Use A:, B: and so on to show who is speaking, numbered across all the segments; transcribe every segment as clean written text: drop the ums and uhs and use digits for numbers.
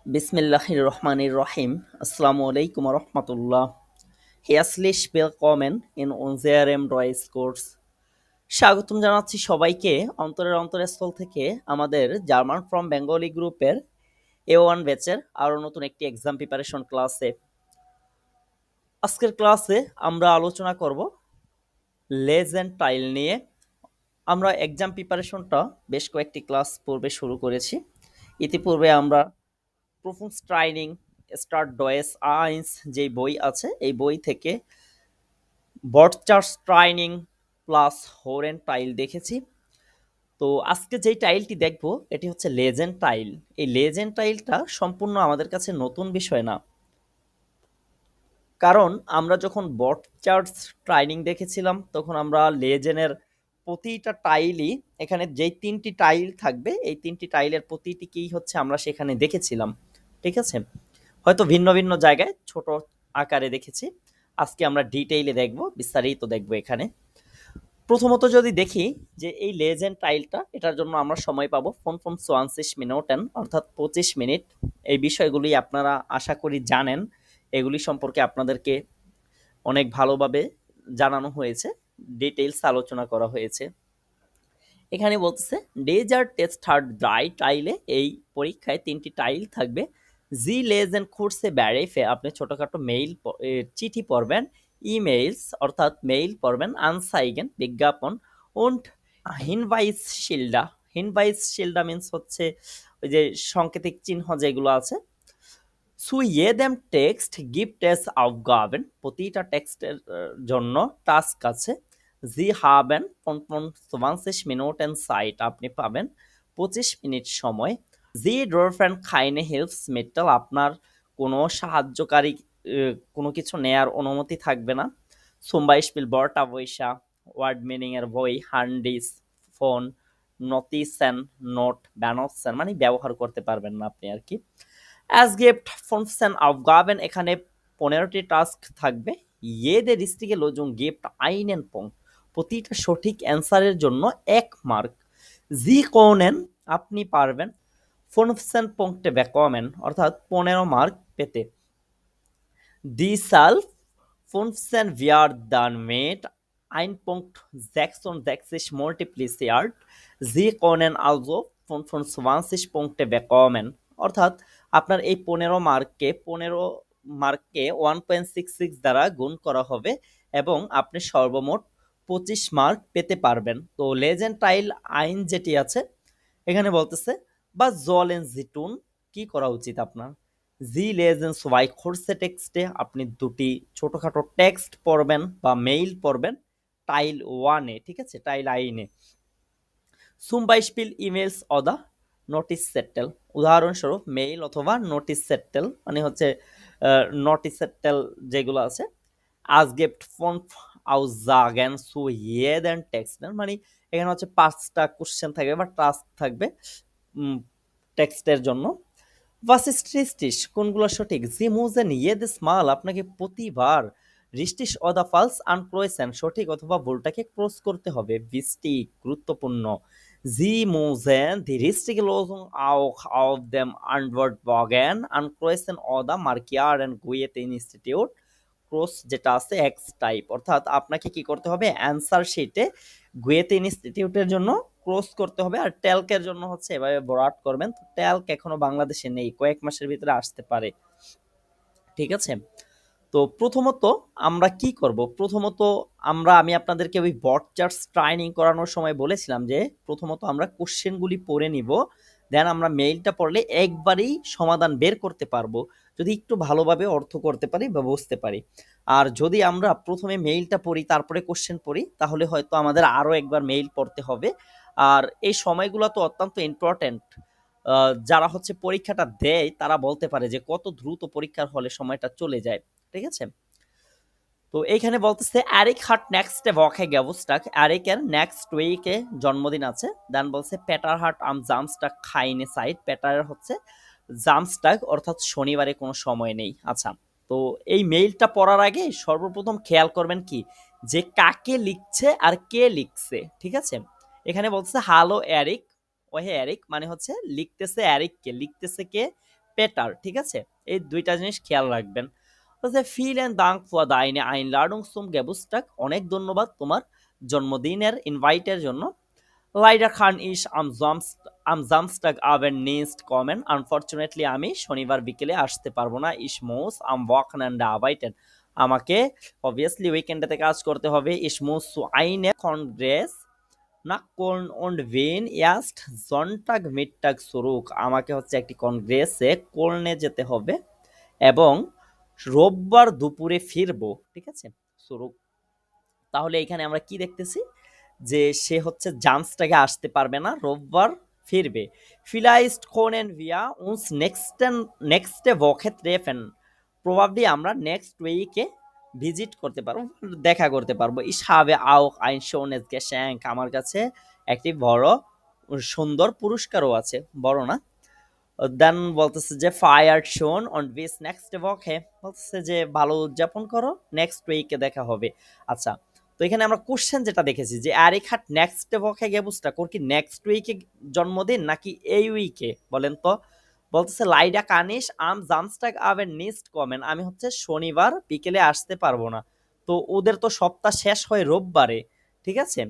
A: Bismillahir Rahmanir Rahim. Assalamu alaikum wa rahmatullah. Herzlich willkommen in unserem Deutschkurs. স্বাগতম জানাচ্ছি সবাইকে অন্তরের অন্তরস্থল থেকে আমাদের জার্মান ফ্রম বেঙ্গলি গ্রুপের A1 ব্যাচের আরো নতুন একটি এক্সাম প্রিপারেশন ক্লাসে। আজকের ক্লাসে আমরা আলোচনা করব লেজেন্ড টাইল নিয়ে। আমরা এক্সাম প্রিপারেশনটা বেশ কয়েকটি ক্লাস পূর্বে শুরু করেছি। ইতিপূর্বে আমরা প্রুফুংস ট্রাইনিং স্টার্ট ডয়েস আইন্স যে বই আছে এই বই থেকে বটচার্স ট্রাইনিং প্লাস হোরেন টাইল দেখেছি। তো আজকে যেই টাইলটি দেখব এটি হচ্ছে লেজেন্ড টাইল। এই লেজেন্ড টাইলটা সম্পূর্ণ আমাদের কাছে নতুন বিষয় না, কারণ আমরা যখন বটচার্স ট্রাইনিং দেখেছিলাম তখন আমরা লেজেন্ডের প্রতিটা টাইলই, এখানে যেই তিনটি টাইল থাকবে এই তিনটি টাইলের প্রতিটিকেই হচ্ছে আমরা সেখানে দেখেছিলাম। ঠিক আছে, হয়তো ভিন্ন ভিন্ন জায়গায় ছোট আকারে দেখেছি। আজকে আমরা ডিটেইলে দেখব, বিস্তারিত দেখব। এখানে প্রথমত যদি দেখি যে এই লেজেন্ড টাইলটা, এটার জন্য আমরা সময় পাবো 25 মিনিটেন, অর্থাৎ 25 মিনিট। এই বিষয়গুলি আপনারা আশা করি জানেন, এগুলি সম্পর্কে আপনাদেরকে অনেক ভালোভাবে জানানো হয়েছে, ডিটেইলস আলোচনা করা হয়েছে। এখানে বলতেছে ডেজার্ট টেস্ট থার্ড ড্রাই টাইলে এই পরীক্ষায় তিনটি টাইল থাকবে। জি লেজেন্ড কোর্সে বেরিফে, আপনি ছোটখাটো মেইল চিঠি পড়বেন, ইমেইলস অর্থাৎ মেইল পড়বেন, আনসাইগেন বিজ্ঞাপন, উন্ড হিনভাইস শিল্ডা। হিনভাইস শিল্ডা মিন্স হচ্ছে ওই যে সাংকেতিক চিহ্ন যেগুলো আছে। সু ইয়েদেম টেক্সট গিফট এস আউগাবেন, প্রতিটা টেক্সটের জন্য টাস্ক আছে। জি হাবেন 25 মিনিটেন সাইট, আপনি পাবেন 25 মিনিট সময়। জি ডোরফ্রেন্ড খাইনে হেল্পস মিটল, আপনার কোনো সাহায্যকারী কোনো কিছু নেয়ার অনুমতি থাকবে না। সুম্বাই স্পিল বর্টা বৈশা, ওয়ার্ড মিনিং এর বই, হান্ডিস ফোন, নতিসেন নোট, ব্যানসেন মানে ব্যবহার করতে পারবেন না আপনি আর কি। অ্যাজ গিফট ফোনসেন আফগাবেন, এখানে 15টি টাস্ক থাকবে। ইয়েদের রিস্টিকে লোজুং গিফট আইনেন পং, প্রতিটা সঠিক অ্যান্সারের জন্য 1 মার্ক। জি কোনেন, আপনি পারবেন 15 পংক্টে বেকমেন, অর্থাৎ 15 মার্ক পেতে। দি sulph 15 werden mit 1.66 multipliziert, Sie können also 25 Punkte bekommen, অর্থাৎ আপনার এই 15 মার্ককে 1.66 দ্বারা গুণ করা হবে এবং আপনি সর্বমোট 25 মার্ক পেতে পারবেন। তো লেজেন্ড টাইল আইন যেটি আছে এখানে বলতেছে বা জলেন জিটুন, কি করা উচিত আপনার। জি লেজেন্ড ওয়াই কোর্সে টেক্সটে, আপনি দুটি ছোটখাটো টেক্সট পড়বেন বা মেইল পড়বেন টাইল 1-এ, ঠিক আছে, টাইল আইনে। সুম বাইশপিল ইমেলস অদা নোটিস সেটেল, উদাহরণস্বরূপ মেইল অথবা নোটিস সেটেল মানে হচ্ছে নোটিস সেটেল যেগুলো আছে। আজ গিফট ফোন আউজাগেন সু ইয়েদেন টেক্সট, মানে এখানে হচ্ছে 5টা কোশ্চেন থাকবে বা টাস্ক থাকবে টেক্সটের জন্য। ভার্সিস কোনগুলো সঠিক। জি মুজেন ইয়েদেস মাল, আপনাকে প্রতিবার রিস্টিস অদা ফালস আনক্রয়েসেন, সঠিক অথবা ভুলটাকে ক্রস করতে হবে। ভিস্টিক গুরুত্বপূর্ণ। জি মুজেন দি রিস্টিক লোজং আউখ অফ দেম আনওয়ার্ড বগেন আনক্রয়েসেন অদা মার্কিয়ার এন্ড গুয়েতে ইনস্টিটিউট, ক্রস যেটা আছে এক্স টাইপ, অর্থাৎ আপনাকে কি করতে হবে অ্যান্সার শিটে গুয়েতে ইনস্টিটিউটের জন্য ক্রস করতে হবে। আর ট্যালকের জন্য হচ্ছে এভাবে বরাট করবেন। তো ট্যালক এখনো বাংলাদেশে নেই, কয়েক মাসের ভিতরে আসতে পারে, ঠিক আছে। তো প্রথমত আমরা কি করব, প্রথমত আমি আপনাদেরকে ওই বটচার্টস ট্রেনিং করানোর সময় বলেছিলাম যে প্রথমত আমরা কোশ্চেনগুলি পড়ে নিব, দেন আমরা মেইলটা পড়লে একবারেই সমাধান বের করতে পারবো, যদি একটু ভালোভাবে অর্থ করতে পারি বা বুঝতে পারি। আর যদি আমরা প্রথমে মেইলটা পড়ি তারপরে কোশ্চেন পড়ি তাহলে হয়তো আমাদের আরো একবার মেইল পড়তে হবে। আর এই সময়গুলো তো অত্যন্ত ইম্পর্টেন্ট। যারা হচ্ছে পরীক্ষাটা দেয় তারা বলতে পারে যে কত দ্রুত পরীক্ষার হলে সময়টা চলে যায়, ঠিক আছে। তো এইখানে বলতেছে অ্যারিক হার্ট নেক্সট ওয়াকে গেবস্টাক, অ্যারিকের নেক্সট উইকে জন্মদিন আছে। দেন বলছে পেটার হার্ট আম জামস্টাক খাইনে সাইড, পেটারের হচ্ছে জামস্টাক অর্থাৎ শনিবারে কোনো সময় নেই। আচ্ছা, তো এই মেইলটা পড়ার আগে সর্বপ্রথম খেয়াল করবেন কি যে কাকে লিখছে আর কে লিখছে, ঠিক আছে। এখানে বলছে হ্যালো এরিক, ওহে এরিক মানে হচ্ছে লিখতেছে এরিক কে, লিখতেছে কে পেটার, ঠিক আছে? এই দুইটা জিনিস খেয়াল রাখবেন। বলছে ভিলেন দাঙ্ক ফর দাইনে আইনলাডুং সুম গেবুস্টাক, অনেক ধন্যবাদ তোমার জন্মদিনের ইনভাইটের জন্য। লাইডা খান ইস আম জামস্টাক আবেন নিস্ট কমেন, আনফরচুনেটলি আমি শনিবার বিকেলে আসতে পারবো না। ইস মোস আম ওয়াকন অ্যান্ড আবাইটেন, আমাকে অবভিয়াসলি উইকেন্ডেতে কাজ করতে হবে। ইস মোস সু আইনে কনগ্রেস না কোন und wen erst Sonntag Mittag zurück, আমাকে হচ্ছে একটি কংগ্রেসে কোলনে যেতে হবে এবং রোববার দুপুরে ফিরবো, ঠিক আছে? সুরুক, তাহলে এখানে আমরা কি দেখতেছি যে সে হচ্ছে জামসটাকে আসতে পারবে না, রোববার ফিরবে। ফিলাইস্ট কোনেন ভিয়া উন্স নেক্সটে ভোকে ট্রেফেন, প্রবাবলি আমরা নেক্সট উইকে ভিজিট করতে পারবো, দেখা করতে পারবো। ইস হাবে আউক আইন শোনেস গেশাঙ্ক, আমার কাছে একটি বড় সুন্দর পুরস্কারও আছে, বড় না। দেন বলতেছে যে ফায়ার শোন অন বিস নেক্সট ওয়াকে, বলতেছে যে ভালো উদযাপন করো, নেক্সট উইকে দেখা হবে। আচ্ছা, তো এখানে আমরা কোশ্চেন যেটা দেখেছি যে আরিক হাট নেক্সট ওয়াকে গেবুসটা, ওর কি নেক্সট উইকে জন্মদিন নাকি এই উইকে বলেন তো? বলতেছে লাইডা কানিস আম জামস্টাগ আবেন নিস্ট কমেন, আমি হচ্ছে শনিবার বিকেলে আসতে পারবো না। তো ওদের তো সপ্তাহ শেষ হয় রোববারে, ঠিক আছে?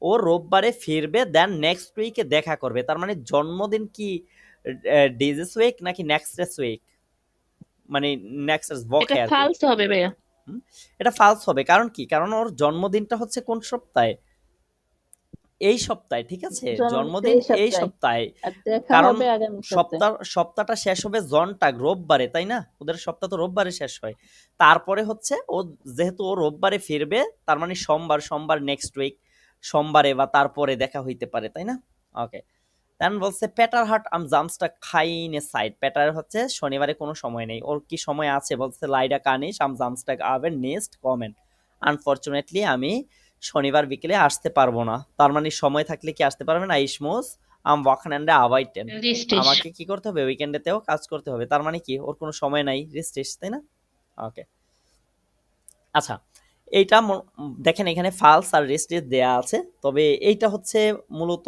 A: ও রোববারে ফিরবে, দেন নেক্সট উইকে দেখা করবে। তার মানে জন্মদিন কি ডিজিস উইক নাকি নেক্সট উইক, মানে নেক্সট
B: এটা
A: ওয়াকে আর কি।
B: ফালতু হবে ভাইয়া।
A: হুম? এটা ফালস হবে, কারণ কি? কারণ ওর জন্মদিনটা হচ্ছে কোন সপ্তাহে? এই সপ্তাহে, ঠিক আছে?
B: জন্মদিন
A: জন্মদিন
B: এই
A: এই
B: সপ্তাহে,
A: সপ্তাহে।
B: আর দেখা
A: কারণ
B: হবে আগামী সপ্তাহে।
A: সপ্তাহটা শেষ হবে জনটাক রোববারে, তাই না? ওদের সপ্তাহ তো রোববারে শেষ হয়। তারপরে হচ্ছে ও, যেহেতু ও রোববারে ফিরবে, তার মানে সোমবার নেক্সট উইক, সোমবারে বা তারপরে দেখা হইতে পারে, তাই না? ওকে, দেন বলছে পেটার হাট আম জামসটা খাইনে সাইড, পেটার হচ্ছে শনিবারে কোনো সময় নেই। ওর কি সময় আছে? বলছে লাইডা কানিস আম জামস্টাক আবেন নেক্সট কমেন্ট, আনফরচুনেটলি আমি শনিবার বিকেলে আসতে পারবো না। তার মানে সময় থাকলে কি আসতে পারবে না? ইসমোস আম ওয়াখানান্ডে আবাইটেন,
B: রিস্টিস।
A: আমাকে কি করতে হবে? উইকেন্ডেতেও কাজ করতে হবে। তার মানে কি ওর কোনো সময় নাই, রেস্টিস, তাই না? ওকে, আচ্ছা, এইটা দেখেন এখানে ফালস আর রেস্টিস দেয়া আছে, তবে এইটা হচ্ছে মূলত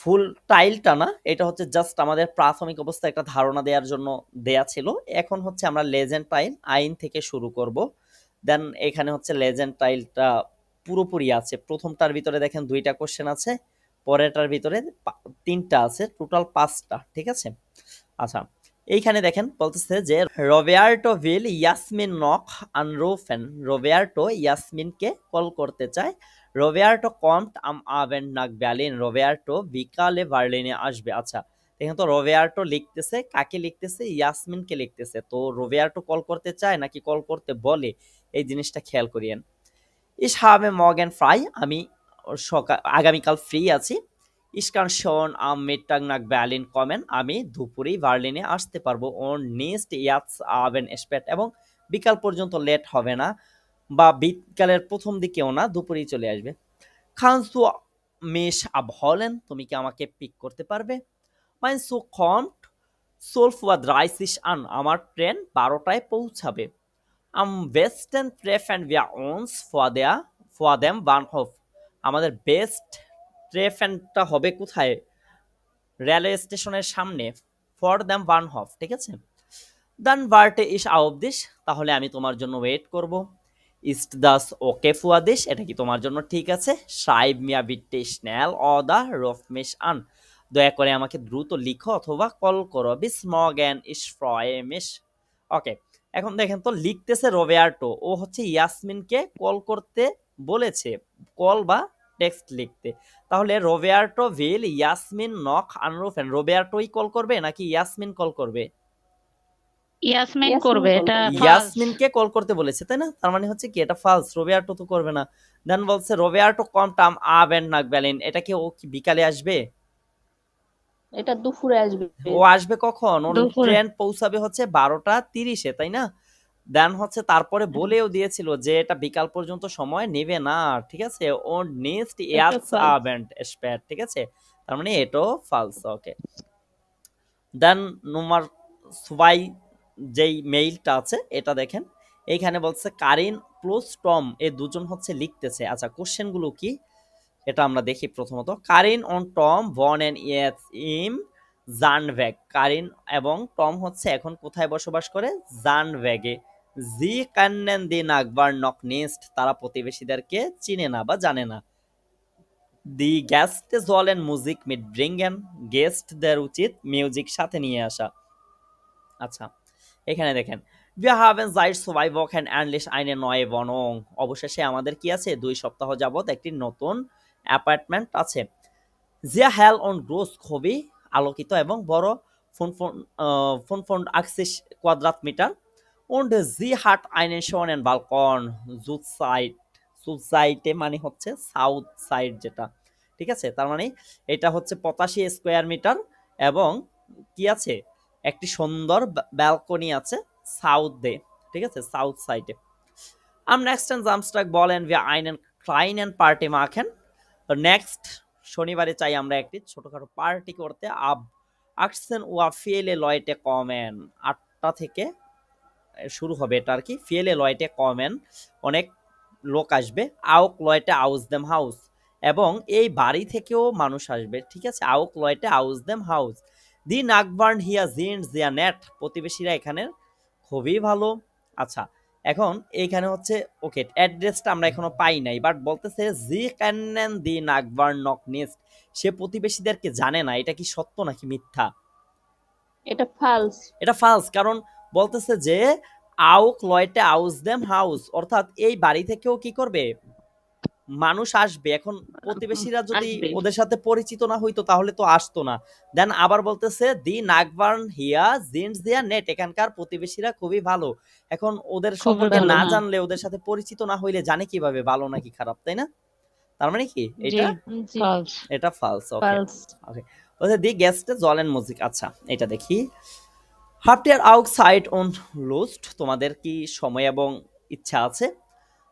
A: ফুল টাইলটা না, এটা হচ্ছে জাস্ট আমাদের প্রাথমিক অবস্থায় একটা ধারণা দেওয়ার জন্য দেয়া ছিল। এখন হচ্ছে আমরা লেজেন্ড টাইল আইন থেকে শুরু করব। দেন এখানে হচ্ছে লেজেন্ড টাইলটা পুরোপুরি আছে। প্রথমটার ভিতরে দেখেন দুইটা কোশ্চেন আছে, পরেরটার ভিতরে তিনটা আছে, টোটাল পাঁচটা, ঠিক আছে? আচ্ছা, এইখানে দেখেন বলতেছে যে রবেয়ার্টো ভিল ইয়াসমিন নক আনরোফেন, রবেয়ার্টো ইয়াসমিনকে কল করতে চায়। রবেয়ার্টো কম্ট আম আবেন নাক ব্যালিন, রবেয়ার্টো বিকালে বার্লিনে আসবে। আচ্ছা, এখানে তো রবেয়ার্টো লিখতেছে, কাকে লিখতেছে? ইয়াসমিনকে লিখতেছে। তো রবেয়ার্টো কল করতে চায় নাকি কল করতে বলে, এই জিনিসটা খেয়াল করিয়েন। ইস হাবে মর্গেন ফ্রাই, আমি আগামীকাল ফ্রি আছি। ইস্কান শন আম মিটাং নাক ব্যালিন কমেন, আমি দুপুরেই বার্লিনে আসতে পারবো। ও নেক্সট ইয়াতস আবেন স্পেট, এবং বিকাল পর্যন্ত লেট হবে না, বা বিকালের প্রথম দিকেও না, দুপুরেই চলে আসবে। খানসু মেশ আব হলেন, তুমি কি আমাকে পিক করতে পারবে? মাইন সু কম্ট সোলফুয়াদ রাইসিস আন, আমার ট্রেন 12টায় পৌঁছাবে। Am besten treffen wir uns vor dem Bahnhof, আমাদের বেস্ট ট্রেফেনটা হবে কোথায়? রেলওয়ে স্টেশনের সামনে, ফর দ্যাম বার্নহফ, ঠিক আছে? দান বার্টে ইস আউবদিস, তাহলে আমি তোমার জন্য ওয়েট করব। ইস্ট দাস ওকে ফুয়াদিস, এটা কি তোমার জন্য ঠিক আছে? সাইব মিয়া বিটে স্ন্যাল অদা রফমেশ আন, দয়া করে আমাকে দ্রুত লিখো অথবা কল করো। বিস মর্গেন ইস ফ্রয়েমিশ। ওকে, এখন দেখেন তো লিখতেছে রোবেয়ার্টো, ও হচ্ছে ইয়াসমিনকে কল করতে বলেছে, কল বা টেক্সট লিখতে। তাহলে রোবেয়ার্টো ভিল ইয়াসমিন নক আনরুফেন, রোবেয়ার্টোই কল করবে নাকি ইয়াসমিন কল করবে?
B: ইয়াসমিন
C: ইয়াসমিন
B: করবে,
C: কল
B: এটা
C: করবে।
B: ফালস।
A: ইয়াসমিনকে কল করতে বলেছে, তাই না? তার মানে হচ্ছে কি এটা ফালস, রোবেয়ার্টো তো করবে না। দেন বলছে রোবেয়ার্টো কমটাম আবেন নাক ব্যালিন, এটা কি ও কি বিকালে আসবে?
C: এটা দুপুরে আসবে।
A: ও আসবে কখন? ওর
B: দুপুরে।
A: ট্রেন পৌঁছাবে হচ্ছে 12টা 30-এ, তাই না? দেন হচ্ছে তারপরে বলেও দিয়েছিল যে এটা বিকাল পর্যন্ত সময় নেবে না, ঠিক আছে? ও নেক্সট
C: এটা
A: ইয়ার্স
C: ফালস।
A: আবেন্ট স্পেট, ঠিক আছে? তার মানে এটাও ফালস। ওকে, দেন নম্বর সবাই যেই মেইলটা আছে এটা দেখেন, এইখানে বলছে কারিন প্লাস টম, এই দুজন হচ্ছে লিখতেছে। আচ্ছা, কোশ্চেন গুলো কি এটা আমরা দেখি। প্রথমত, কারিন অন টম বন এন ইয়েস ইম জানভ্যাগ। কারিন এবং টম হচ্ছে এখন কোথায় বসবাস করে? জানভ্যাগে। জি কান্নেন দি নাগবার নক নেস্ট, তারা প্রতিবেশীদেরকে চিনে না বা জানে না। দি গ্যাস্ট জলেন মুজিক মিট ব্রিঙ্গেন, গেস্টদের উচিত মিউজিক সাথে নিয়ে আসা। আচ্ছা, এখানে দেখেন wir haben seit 2 Wochen endlich eine neue Wohnung, অবশেষে আমাদের কি আছে? 2 সপ্তাহ যাবত একটি নতুন অ্যাপার্টমেন্ট আছে। sehr hell und groß, খুবই আলোকিত এবং বড়, 85 Quadratmeter und sie hat einen schönen Balkon Südseite, সুদসাইডে মানে হচ্ছে সাউথ সাইড যেটা, ঠিক আছে? তার মানে এটা হচ্ছে 85 স্কোয়ার মিটার এবং কি আছে? একটি সুন্দর ব্যালকনি আছে সাউথ দে, ঠিক আছে? সাউথ সাইডে। Am nächsten Samstag wollen wir einen kleinen Party machen, next শনিবারে চাই আমরা একটি ছোটখাটো পার্টি করতে। আব 18 Uhr viele Leute kommen, 8টা থেকে শুরু হবে এটা আর কি। viele Leute kommen, অনেক লোক আসবে। auch Leute aus dem Haus, এবং এই বাড়ি থেকেও মানুষ আসবে, ঠিক আছে? auch Leute aus dem Haus, die Nachbarn hier sind sehr nett, প্রতিবেশীরা এখানে খুবই ভালো। আচ্ছা, এখন এইখানে হচ্ছে ওকে অ্যাড্রেসটা আমরা এখনো পাই নাই, বাট বলতেছে জি ক্যানেন দি নাগবার নক নেস্ট, সে প্রতিবেশীদেরকে জানে না। এটা কি সত্য নাকি মিথ্যা?
C: এটা ফালস।
A: এটা ফালস, কারণ বলতেছে যে আউক লয়টে আউস দেম হাউস, অর্থাৎ এই বাড়ি থেকেও কি করবে? মানুষ আসবে। এখন প্রতিবেশীরা যদি
C: আসবে।
A: ওদের সাথে পরিচিত না হইতো তাহলে তো আসতো না। দেন আবার বলতেছে দি নাগবার্ন হিয়া জিন্স দিয়া নেট, এখানকার প্রতিবেশীরা খুবই ভালো। এখন ওদের
B: খুবই
A: সম্পর্কে
B: ভালো,
A: না
B: হ্যাঁ।
A: জানলে, ওদের সাথে পরিচিত না হইলে জানে কিভাবে ভালো নাকি খারাপ, তাই না? তার মানে কি এটা?
C: জি,
B: false.
A: এটা ফালস। ওকে
C: ফালস।
A: ওকে, বলছে দি গেস্টে জলেন মিউজিক। আচ্ছা, এটা দেখি। হাফট ইয়ার আউটসাইড অন লুস্ট, তোমাদের কি সময় এবং ইচ্ছা আছে?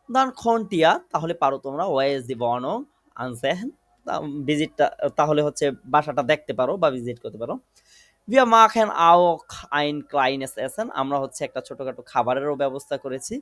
A: দান খন্টিয়া, তাহলে পারো তোমরা। ওয়েজ দি বর্ণ আনসেন, ভিজিটটা তাহলে হচ্ছে বাসাটা দেখতে পারো বা ভিজিট করতে পারো। Wir machen auch ein kleines Essen, আমরা হচ্ছে একটা ছোটখাটো খাবারেরও ব্যবস্থা করেছি।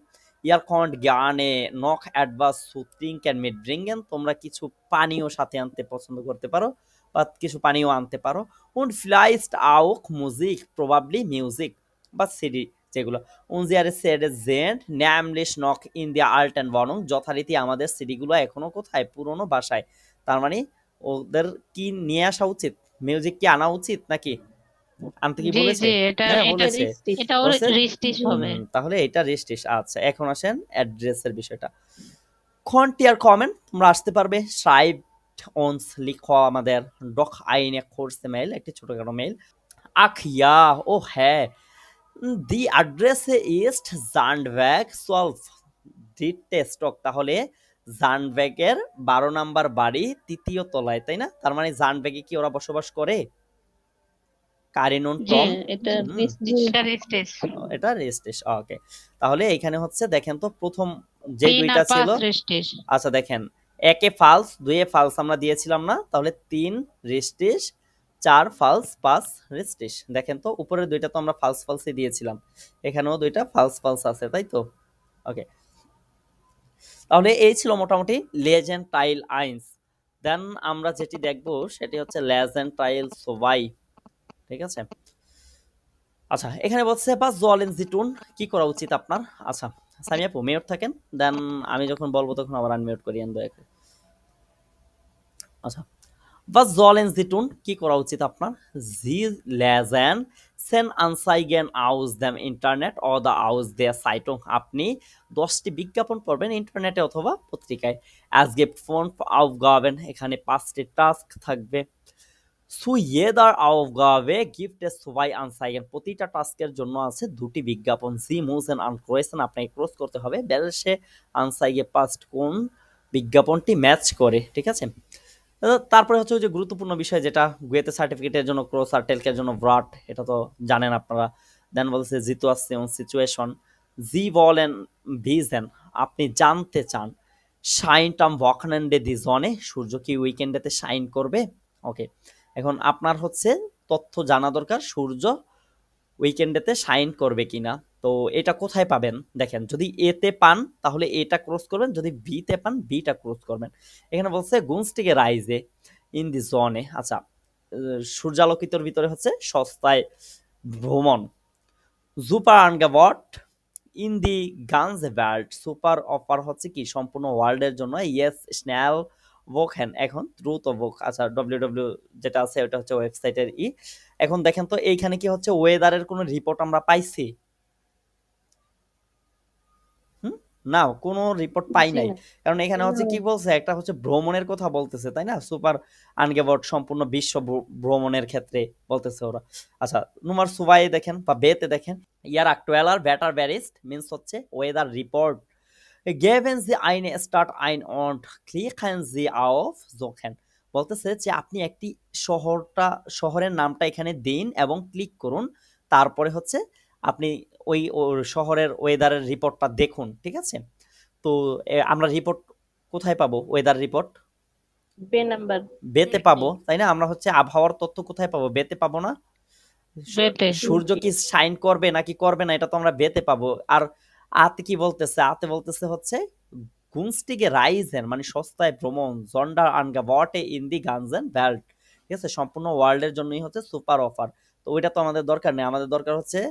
A: Ihr könnt gerne noch etwas zu trinken mitbringen, তোমরা কিছু পানীয় সাথে আনতে পছন্দ করতে পারো বা কিছু পানীয় আনতে পারো। Und vielleicht auch Musik, probably music বা সিডি যেগুলো। Unsere CD sind nämlich noch in der alten Wohnung, যথারীতি আমাদের সিডিগুলো এখনো কোথায়? পুরনো বাসায়। তার মানে ওদের কি নিয়ে আসা উচিত? মিউজিক কি আনা উচিত নাকি? আনতে কি
B: জি
A: বলেছে?
B: জি, এটা
A: হ্যাঁ
B: এটা
A: বলেছে।
C: রিস্টিস।
B: এটা ওর
A: বলেছে
B: রিস্টিস হবে।
A: তাহলে এটা রেস্টিস। আচ্ছা, এখন আসেন অ্যাড্রেসের বিষয়টা। খন্টিয়ার কমেন্ট, তোমরা আসতে পারবে। schreibt uns, লিখো আমাদের। doch eine kurze Mail, একটি ছোটখাটো মেইল। ach ja, ও হ্যাঁ, দি অ্যাড্রেসে ইস্ট জান্ডব্যাগ 12 dritte Stock, তাহলে জান্ডব্যাগের 12 নাম্বার বাড়ি 3য় তলায়, তাই না? তার মানে জান্ডব্যাগে কি ওরা বসবাস করে? কারিনুন
B: জি,
A: টম,
C: এটা
A: হুম,
C: রিস্টিস।
B: এটা রিস্টিস।
A: এটা রেজিস্ট্রেশন। ওকে, তাহলে এখানে হচ্ছে দেখেন তো প্রথম যে
B: 3
A: দুইটা
B: আর
A: ছিল।
B: 5 রিস্টিস।
A: আচ্ছা দেখেন, একে ফালস, দুইয়ে ফালস আমরা দিয়েছিলাম না, তাহলে 3 রেজিস্ট্রেশ, 4 ফালস, 5 রেজিস্ট্রেশ। দেখেন তো উপরের দুইটা তো আমরা ফালস ফালসই দিয়েছিলাম, এখানেও দুইটা ফালস ফালস আছে, তাই তো? ওকে, তাহলে এই ছিল মোটামুটি লেজেন্ড টাইল আইন্স। দেন আমরা যেটি দেখবো সেটি হচ্ছে লেজেন্ড টাইল সোভাই, ঠিক আছে? আচ্ছা, এখানে বলছে বা জলেন জিটুন, কি করা উচিত আপনার? আচ্ছা সামিয়া আপু মিউট থাকেন, দেন আমি যখন বলবো তখন আবার আনমিউট করিয়েন দয়া করে। আচ্ছা, was sollen Sie tun, কি করা উচিত আপনার? Sie lesen sen Anzeigen aus dem Internet oder aus der Zeitung, আপনি 10টি বিজ্ঞাপন পড়বেন ইন্টারনেটে অথবা পত্রিকায়। Es gibt 5 Aufgaben, এখানে 5টি টাস্ক থাকবে। Zu jeder Aufgabe gibt es 2 Anzeigen, প্রতিটা টাস্কের জন্য আছে 2টি বিজ্ঞাপন। Sie müssen ankreuzen, আপনাকে ক্রস করতে হবে welche Anzeige passt, কোন বিজ্ঞাপনটি ম্যাচ করে, ঠিক আছে? তারপরে হচ্ছে ওই যে গুরুত্বপূর্ণ বিষয় যেটা গুয়েতে সার্টিফিকেটের জন্য ক্রস আর টেলকের জন্য ভ্রাট, এটা তো জানেন আপনারা। দেন বলছে সিচুয়েশন, সিচুয়েশন জি বলেন ভিজেন, আপনি জানতে চান। শাইন টাম ওয়াকনেন্ডে দি জনে, সূর্য কি উইকেন্ডেতে শাইন করবে? ওকে, এখন আপনার হচ্ছে তথ্য জানা দরকার সূর্য উইকেন্ডেতে শাইন করবে কিনা। তো এটা কোথায় পাবেন? দেখেন, যদি এতে পান তাহলে এটা ক্রস করবেন, যদি বিতে পান বিটা ক্রস করবেন। এখানে বলছে গুনস্টিকে রাইজে ইন দি জোনে। আচ্ছা, সূর্যালোকিতর ভিতরে হচ্ছে সস্তায় ভ্রমণ। সুপার আনগেবট ইন দি গানস ওয়ার্ল্ড, সুপার অফার হচ্ছে কি সম্পূর্ণ ওয়ার্ল্ডের জন্য। ইয়েস স্ন্যাল ভোকহ্যান, এখন দ্রুত ভোক। আচ্ছা ডব্লিউ যেটা আছে ওটা হচ্ছে ওয়েবসাইটের এখন দেখেন তো এইখানে কি হচ্ছে ওয়েদারের কোনো রিপোর্ট আমরা পাইছি? না, কোনো রিপোর্ট পাই
C: জি
A: নাই।
C: না।
A: কারণ এখানে হচ্ছে কি বলছে, একটা হচ্ছে ভ্রমণের কথা বলতেছে, তাই না? সুপার আনগেবট সম্পূর্ণ বিশ্ব ভ্রমণের ক্ষেত্রে বলতেছে ওরা। আচ্ছা নুমার সুবাই দেখেন বা বেতে দেখেন, ইয়ার আকটুয়ালার ব্যাটার ব্যারিস্ট মিন্স হচ্ছে ওয়েদার রিপোর্ট গেভেন জি আইনে স্টার্ট আইন অন ক্লিকেন জি আউফ জোখেন, বলতেছে যে আপনি একটি শহরের নামটা এখানে দিন এবং ক্লিক করুন, তারপরে হচ্ছে আপনি ওই শহরের ওয়েদারের রিপোর্টটা দেখুন, ঠিক আছে? তো আমরা রিপোর্ট কোথায় পাবো? ওয়েদার রিপোর্ট
C: বে নাম্বার।
A: বেতে পাবো, তাই না? আমরা হচ্ছে আবহাওয়ার তথ্য কোথায় পাবো? বেতে পাবো না?
B: বেতে।
A: সূর্য কি শাইন করবে নাকি করবে না, এটা তো আমরা বেতে পাবো। আর আতে কি বলতেছে? আতে বলতেছে হচ্ছে গুনস্টিগে রাইজেন, মানে সস্তায় ভ্রমণ, জন্ডার আনগেবটে ইন দি গানজেন বেল্ট, ঠিক আছে? সম্পূর্ণ ওয়ার্ল্ডের জন্যই হচ্ছে সুপার অফার। তো ওইটা তো আমাদের দরকার নেই, আমাদের দরকার হচ্ছে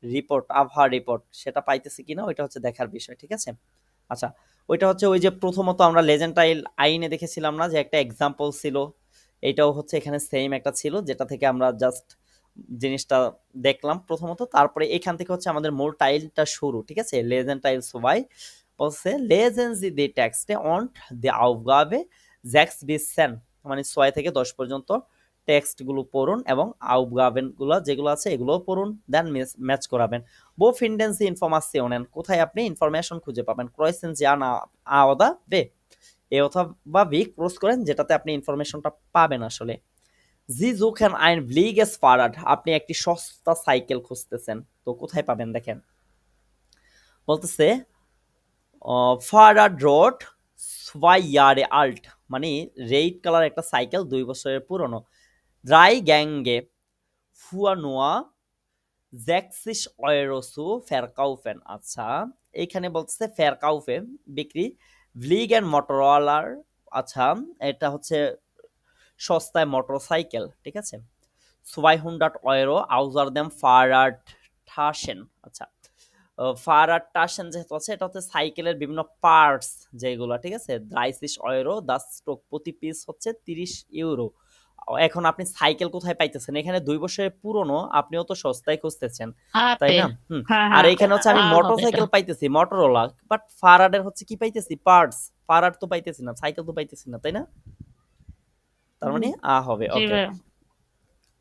A: রিপোর্ট, আবহাওয়া রিপোর্ট। সেটা পাইতেছি কিনা ওইটা হচ্ছে দেখার বিষয়, ঠিক আছে? আচ্ছা ওইটা হচ্ছে ওই যে প্রথমত আমরা লেজেন্টাইল আইনে দেখেছিলাম না যে একটা এক্সাম্পল ছিল, এইটাও হচ্ছে এখানে সেম একটা ছিল, যেটা থেকে আমরা জাস্ট জিনিসটা দেখলাম প্রথমত। তারপরে এখান থেকে হচ্ছে আমাদের মূল টাইলটা শুরু, ঠিক আছে? লেজেন্ড টাইল সবাই বলছে লেজেন্ড দি টেক্সটে অন দি আউগাবে জ্যাক্স বিসেন, মানে 6 থেকে 10 পর্যন্ত টেক্সট গুলো পড়ুন এবং আউগাবেন গুলো যেগুলো আছে এগুলোও পড়ুন, দেন ম্যাচ করাবেন। বো ফিন্ডেন সি ইনফরমেশন, কোথায় আপনি ইনফরমেশন খুঁজে পাবেন? ক্রয়েসেন জি আনা আওদা বে, এ অথবা বি ক্রস করেন, যেটাতে আপনি ইনফরমেশনটা পাবেন আসলে। জি জুখেন আইন ব্লিগেস ফারাড, আপনি একটি সস্তা সাইকেল খুঁজতেছেন, তো কোথায় পাবেন? দেখেন বলতেছে ফারাড রোড সোয়াইয়ারে আল্ট, মানে রেড কালার একটা সাইকেল 2 বছরের পুরনো। ড্রাই গ্যাঙ্গে ফুয়ানোয়া জ্যাক্সিস অয়েরোসু ফেরকাউফেন, আচ্ছা এইখানে বলতেছে ফেরকাউফে বিক্রি, ভ্লিগ অ্যান্ড মোটরওয়ালার, আচ্ছা এটা হচ্ছে সস্তায় মোটরসাইকেল, ঠিক আছে? 200 Euro außer dem Fahrradtaschen, আচ্ছা ফারাডটাশন যেহেতু আছে, এটা হচ্ছে সাইকেলের বিভিন্ন পার্টস যেগুলো, ঠিক আছে? 30 Euro, 10 স্ট্রোক, প্রতি পিস হচ্ছে 30 ইউরো। এখন আপনি সাইকেল কোথায় পাইতেছেন? এখানে 2 বছরের পুরনো, আপনিও তো সস্তায় খুঁজতেছেন, তাই
B: আতে।
A: না?
B: হ্যাঁ
A: আর
B: হ্যাঁ
A: এখানে হচ্ছে আমি
B: হবে এটা।
A: মোটরসাইকেল পাইতেছি মোটরোলা, বাট ফারাডের হচ্ছে কি পাইতেছি? পার্টস। ফারাড তো পাইতেছি না, সাইকেল তো পাইতেছি না, তাই না? তার মানে হবে।
B: জি
A: ওকে,
B: ভাই।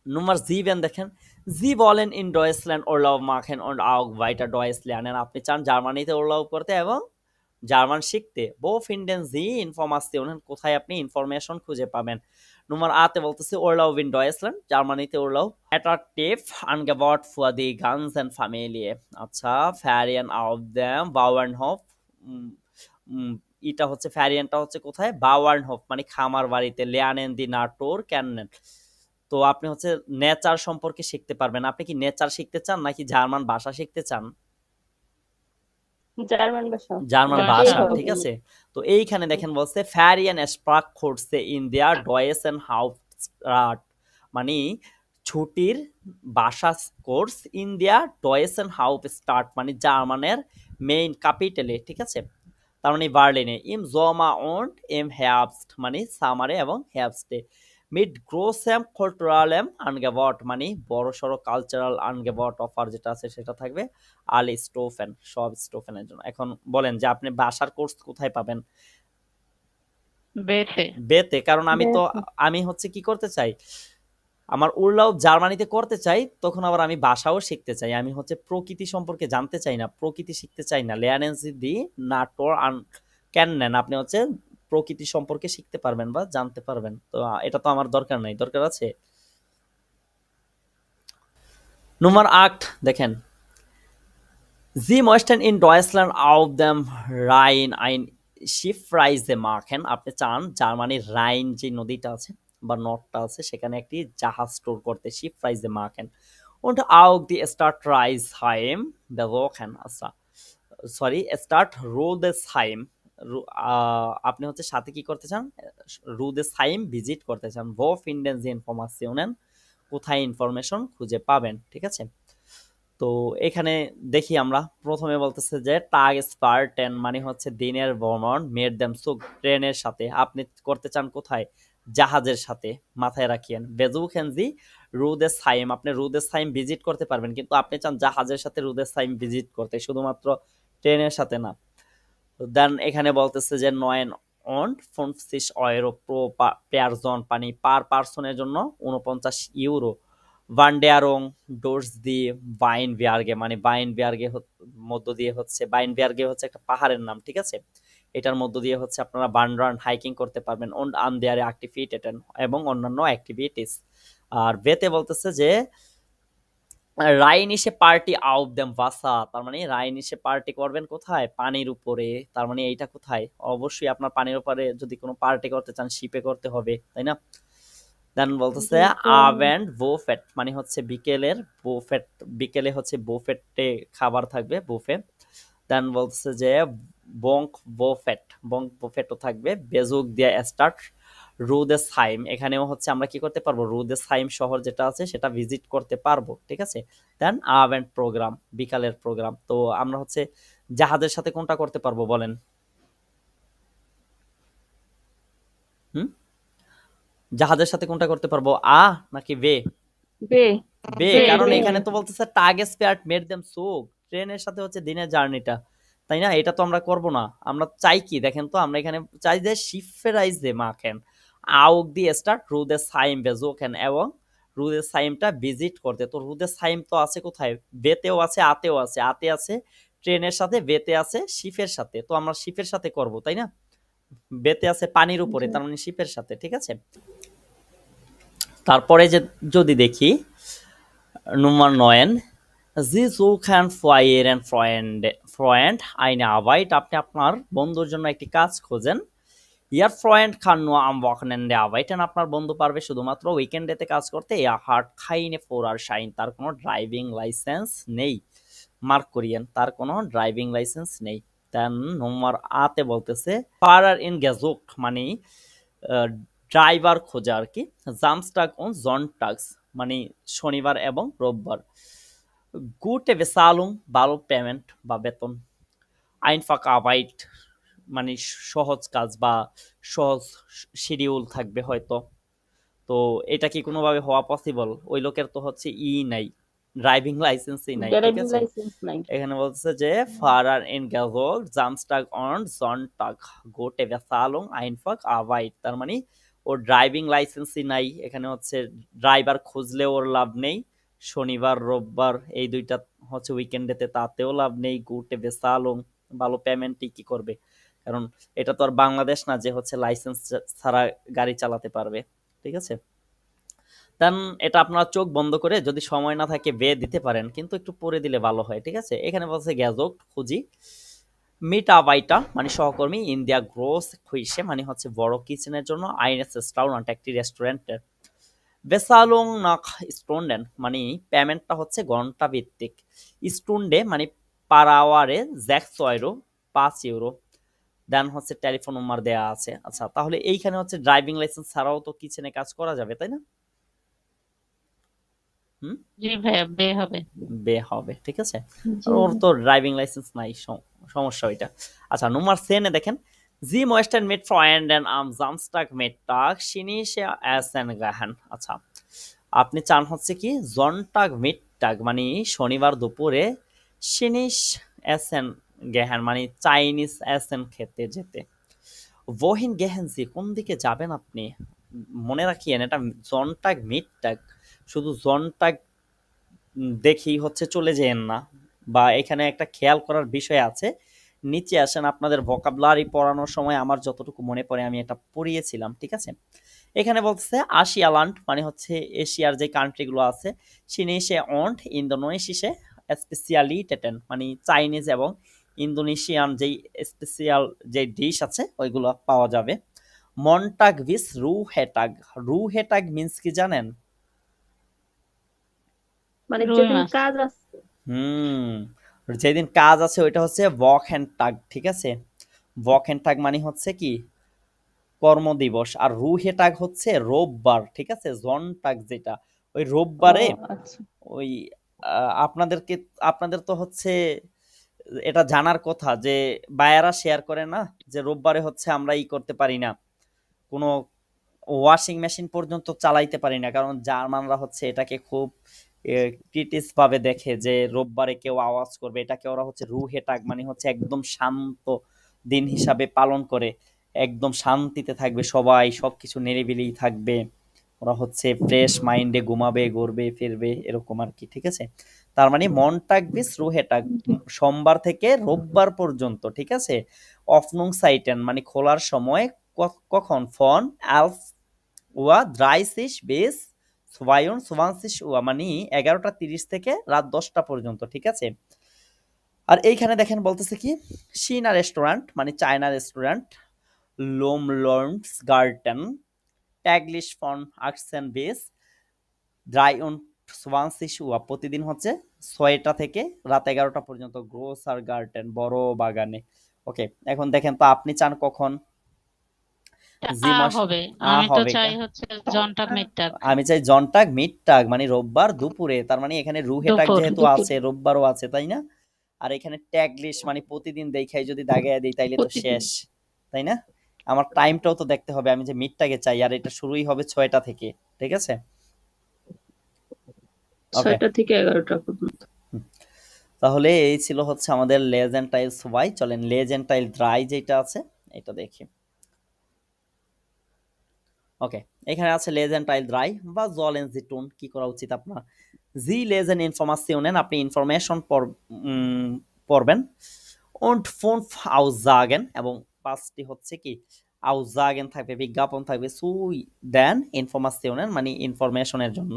A: Nummer 7 দেখেন, Sie wollen in Deutschland Urlaub machen und auch weiter Deutsch lernen, আপনি চান জার্মানিতে উর্লাভ করতে এবং জার্মান শিখতে। Wo finden Sie Informationen, কোথায় আপনি ইনফরমেশন খুঁজে পাবেন? Nummer 8 বলতেছে Urlaub in Deutschland, জার্মানিতে উর্লাভ। Attraktiv Angebot für die ganzen Familie, আচ্ছা Ferien auf dem Bauernhof, উম, উম, এটা হচ্ছে ফ্যারিয়ানটা হচ্ছে কোথায়? বাওয়ার্নহোফ, মানে খামার বাড়িতে। লেয়ানেন দি নাটোর ক্যানেন, তো আপনি হচ্ছে নেচার সম্পর্কে শিখতে পারবেন। আপনি কি নেচার শিখতে চান নাকি জার্মান ভাষা শিখতে চান?
C: জার্মান ভাষা।
A: জার্মান
B: ভাষা।
A: ভাষা,
C: হবে।
A: ঠিক আছে? তো এইখানে দেখেন বলছে ফ্যারিয়ান স্প্রাক কোর্সে ইন দেয়ার ডয়েসেন হাউফস্ট্রাট, মানে ছুটির ভাষা কোর্স ইন দেয়ার ডয়েসেন হাউফস্ট্রাট, মানে জার্মানের মেইন ক্যাপিটালে, ঠিক আছে? তার মানে বার্লিনে। ইম জমা und im Herbst, মানে সামারে এবং হেয়াবস্টে। মিড গ্রোসেম কালচারালেম আনগেবট, মানে বড় সড়ো কালচারাল আনগেবট অফার যেটা আছে সেটা থাকবে। আল স্টোফেন, সব স্টোফেনের জন্য। এখন বলেন যে আপনি বাসার কোর্স কোথায় পাবেন?
B: বেতে।
A: বেতে, কারণ আমি হচ্ছে কি করতে চাই, আমার উর্লাও জার্মানিতে করতে চাই, তখন আবার আমি ভাষাও শিখতে চাই। আমি হচ্ছে প্রকৃতি সম্পর্কে জানতে চাই না, প্রকৃতি শিখতে চাই না। লেয়ানেন্সি দি নাটোর ক্যান নেন, আপনি হচ্ছে প্রকৃতি সম্পর্কে শিখতে পারবেন বা জানতে পারবেন। তো এটা তো আমার দরকার নাই, দরকার আছে। Nummer 8 দেখেন, Sie möchten in Deutschland auf dem Rhein ein Schiffreise machen, আপনি চান জার্মানির রাইন যে নদীটা আছে বা নদটা আছে সেখানে একটি জাহাজ ট্যুর করতে। Schiffreise machen und auch die Stadtreisheim besuchen, আচ্ছা সরি Stadtrodesheim আপনি হচ্ছে সাথে কি করতে চান, রুদেসাইম ভিজিট করতে চান। ভো ফিন্ডেন জি ইনফরমেশন, কোথায় ইনফরমেশন খুঁজে পাবেন, ঠিক আছে। তো এখানে দেখি আমরা প্রথমে বলতেছে যে টাগ স্পার্টেন মানে হচ্ছে দিনের ভ্রমণ, মেড দেম সুক ট্রেনের সাথে, আপনি করতে চান কোথায়, জাহাজের সাথে, মাথায় রাখিয়েন। বেজুখেনজি রুদেসাইম, আপনি রুদেসাইম ভিজিট করতে পারবেন, কিন্তু আপনি চান জাহাজের সাথে রুদেসাইম ভিজিট করতে, শুধুমাত্র ট্রেনের সাথে না। দেন এখানে বলতেছে যে 9 und 50 € প্রো পেয়ারজন, পানি পার পার্সনের জন্য 49 ইউরো। ভান্ডেয়ারং ডোর্স দি বাইন বিয়ার্গে, মানে বাইন বিয়ার্গে মধ্য দিয়ে হচ্ছে, বাইন বিয়ার্গে হচ্ছে একটা পাহাড়ের নাম, ঠিক আছে। এটার মধ্য দিয়ে হচ্ছে আপনারা বানরান হাইকিং করতে পারবেন, অন দেয়ার অ্যাক্টিভিটেড এবং অন্যান্য অ্যাক্টিভিটিস। আর বেতে বলতেছে যে রাইনিসে পার্টি আউট দেম ভাসা, তার মানে রাইনিসে পার্টি করবেন কোথায়, পানির উপরে। তার মানে এইটা কোথায়, অবশ্যই আপনার পানির উপরে যদি কোনো পার্টি করতে চান শিপে করতে হবে, তাই না। দেন বলতেছে আভেন্ট বোফেট মানে হচ্ছে বিকেলের বোফেট, বিকেলে হচ্ছে বোফেটে খাবার থাকবে, বুফে। দেন বলতেছে যে বঙ্ক বোফেটও থাকবে। বেজুক দিয়া স্টার্ট রুদেসাইম, এখানেও হচ্ছে আমরা কি করতে পারবো, রুদেসাইম শহর যেটা আছে সেটা ভিজিট করতে পারবো, ঠিক আছে। দেন আভেন্ট প্রোগ্রাম, বিকালের প্রোগ্রাম। তো আমরা হচ্ছে জাহাজের সাথে কোনটা করতে পারবো বলেন, হুম, জাহাজের সাথে কোনটা করতে পারবো, নাকি বে?
C: বে
A: বে,
B: বে,
A: কারণ
B: বে।
A: এখানে তো বলতেছে টার্গেট স্পেয়ার্ট মেড দেম সুক, ট্রেনের সাথে হচ্ছে দিনের জার্নিটা, তাই না। এটা তো আমরা করব না, আমরা চাই কি দেখেন তো, আমরা এখানে চাই যে শিফেরাইজ দে মাখেন আউক দি স্টার্ট রুদে সাইম বেজোকেন, এবং রুদে সাইমটা ভিজিট করতে। তো রুদে সাইম তো আছে কোথায়, বেতেও আছে, আতেও আছে। আতে আছে ট্রেনের সাথে, বেতে আছে শিফের সাথে, তো আমরা শিফের সাথে করব, তাই না। বেতে আছে পানির উপরে, তার মানে শিপের সাথে, ঠিক আছে। তারপরে যে যদি দেখি Nummer 9, Sie suchen für Ihren Freund eine Arbeit, আপনি আপনার বন্ধুর জন্য একটি কাজ খোঁজেন। Ihr Freund kann nur am Wochenende arbeiten, আপনার বন্ধু পারবে শুধুমাত্র উইকেন্ডেতে কাজ করতে। Er hat keine Führerschein, তার কোনো ড্রাইভিং লাইসেন্স নেই। মার্ক করিয়েন, তার কোনো ড্রাইভিং লাইসেন্স নেই। দেন নম্বর আতে বলতেছে ফারার ইন গেজুক্ট মানে ড্রাইভার খোঁজা আর কি। জামস্টাগ ও জনটাগস মানে শনিবার এবং রোববার। গুটে বেসালুং ভালো পেমেন্ট বা বেতন। আইনফাক আবাইট মানে সহজ কাজ বা সহজ শিডিউল থাকবে হয়তো। তো এটা কি কোনোভাবে হওয়া পসিবল, ওই লোকের তো হচ্ছে নাই, ড্রাইভিং লাইসেন্সই নাই, ঠিক
C: ড্রাইভিং
A: আছে।
C: লাইসেন্স নাই।
A: এখানে বলছে যে ফারার ইন গেজোগ জামস্টাগ অন সন্টাগ গোটে বেসালং আইনফাক আবাইট, তার মানে ওর ড্রাইভিং লাইসেন্সই নাই। এখানে হচ্ছে ড্রাইভার খুঁজলেও ওর লাভ নেই, শনিবার রোববার এই দুইটা হচ্ছে উইকেন্ডেতে তাতেও লাভ নেই। গোটে বেসালং ভালো পেমেন্টই কি করবে, কারণ এটা তো আর বাংলাদেশ না যে হচ্ছে লাইসেন্স ছাড়া গাড়ি চালাতে পারবে, ঠিক আছে। দেন এটা আপনারা চোখ বন্ধ করে যদি সময় না থাকে বে দিতে পারেন, কিন্তু একটু পরে দিলে ভালো হয়, ঠিক আছে। এখানে বলছে গ্যাজক খুঁজি মিটা বাইটা মানে সহকর্মী, ইন্ডিয়া গ্রোস খুইসে মানে হচ্ছে বড় কিচেনের জন্য, আইনেস রেস্টুরেন্ট একটি রেস্টুরেন্টের। বেসালং নাক স্টুন্ডেন মানে পেমেন্টটা হচ্ছে ঘন্টা ভিত্তিক। স্টুন্ডে মানে পার আওয়ারে 6 ইউরো, 5 ইউরো। দেন হচ্ছে টেলিফোন নাম্বার দেয়া আছে। আচ্ছা, তাহলে এইখানে হচ্ছে ড্রাইভিং লাইসেন্স ছাড়াও তো কিচেনে কাজ করা যাবে, তাই না। হুম,
B: জি ভাইয়া, বে হবে।
A: বে হবে, ঠিক আছে।
C: জি
A: আর ওর তো ড্রাইভিং লাইসেন্স নাই, সমস্যা ওইটা। আচ্ছা, নম্বর 10 দেখেন জি মোয়েস্টার্ন মিট ফ্রেন্ডেন আম জামস্টাগ মিটটাগ সিনিসে এসেন গাহান। আচ্ছা, আপনি চান হচ্ছে কি জনটাগ মিটটাগ মানে শনিবার দুপুরে, সিনিস এসেন গেহান মানে চাইনিজ এসেন খেতে যেতে। ওহিন গেহেন জি কোন দিকে যাবেন আপনি, মনে রাখিয়েন এটা জনটাগ মিটটাগ, শুধু জনটাগ দেখেই হচ্ছে চলে যেয়েন না, বা এখানে একটা খেয়াল করার বিষয় আছে। নিচে আসেন, আপনাদের ভোকাবুলারি পড়ানোর সময় আমার যতটুকু মনে পড়ে আমি এটা পড়িয়েছিলাম, ঠিক আছে। এখানে বলতেছে আশিয়াল্যান্ড মানে হচ্ছে এশিয়ার যে কান্ট্রিগুলো আছে, সিনেশে অন্ট ইন্দোনেশিসে স্পেশালিটেটেন মানে চাইনিজ এবং ইন্দোনেশিয়ান যেই স্পেশাল যে ডিশ আছে ওইগুলো পাওয়া যাবে। মন্টাগভিস রু হেটাগ মিন্স কি জানেন?
C: মানে
B: রুই
C: যেদিন
B: মাছ।
C: কাজ আছে।
A: হুম, যেদিন কাজ আছে ওইটা হচ্ছে ওয়াক হ্যান্ড টাগ, ঠিক আছে। ভকেনটাগ মানে হচ্ছে কি কর্মদিবস, আর রুহেটাগ হচ্ছে রোববার, ঠিক আছে। জনটাগ যেটা ওই
C: ও
A: রোববারে
C: আচ্ছা।
A: ওই আপনাদেরকে আপনাদের তো হচ্ছে এটা জানার কথা যে বায়ারা শেয়ার করে না যে রোববারে হচ্ছে আমরা করতে পারি না, কোনো ওয়াশিং মেশিন পর্যন্ত চালাইতে পারি না, কারণ জার্মানরা হচ্ছে এটাকে খুব ক্রিটিস ভাবে দেখে যে রোববারে কেউ আওয়াজ করবে, এটাকে ওরা হচ্ছে রুহে টাগ মানে হচ্ছে একদম শান্ত দিন হিসাবে পালন করে, একদম শান্তিতে থাকবে সবাই, সবকিছু নিরিবিলি থাকবে, ওরা হচ্ছে ফ্রেশ মাইন্ডে ঘুমাবে ঘুরবে ফিরবে এরকম আর কি, ঠিক আছে। তার মানে মনটাগ বিস রুহেটাগ, সোমবার থেকে রোববার পর্যন্ত, ঠিক আছে। অফনুং সাইটেন মানে খোলার সময় কখন ফন আলফ ওয়া 30 bis 22 Uhr মানে 11টা 30 থেকে রাত 10টা পর্যন্ত, ঠিক আছে। আর এইখানে দেখেন বলতেছে কি চীনা রেস্টুরেন্ট মানে চায়না রেস্টুরেন্ট, লোম লর্নস গার্টেন ট্যাগলিশ ফন 18 bis 23 Uhr প্রতিদিন হচ্ছে 6টা থেকে রাত 11টা পর্যন্ত, গ্রোসার গার্ডেন বড় বাগানে। ওকে, এখন দেখেন তো আপনি চান কখন? জি মাস
B: হবে,
A: আ
B: আমি তো
A: হবে
B: চাই হচ্ছে জনটাক মিডটাক
A: আমি চাই জনটাক মিডটাক মানে রোববার দুপুরে, তার মানে এখানে রুহেটাক
B: দুপুর।
A: যেহেতু আছে রোববারও আছে তাই না। আর এখানে ট্যাগলিশ মানে প্রতিদিন দেখাই যদি দাগায় দিই তাইলে তো
C: প্রতিদিন
A: শেষ, তাই না। আমার টাইমটাও তো দেখতে হবে, আমি যে মিডটাকে চাই, আর এটা শুরুই হবে 6টা থেকে, ঠিক আছে। ওকে,
C: 6টা থেকে 11টা পর্যন্ত।
A: তাহলে এই ছিল হচ্ছে আমাদের লেজ এন্ড টাইলস ওয়াই। চলেন লেজ এন্ড টাইল ড্রাই যেটা আছে এটা দেখি। ওকে, এখানে আছে লেজেন্ড টাইল ড্রাই বা জলেন জিটুন। কি করা উচিত আপনার? জি লেজেন্ড ইনফরমেশন, আপনি ইনফরমেশন পড়বেন। und fünf Aussagen এবং 5টি হচ্ছে কি Aussagen থাকবে, বিজ্ঞাপন থাকবে, সুই দেন ইনফরমেশনের মানে ইনফরমেশনের জন্য,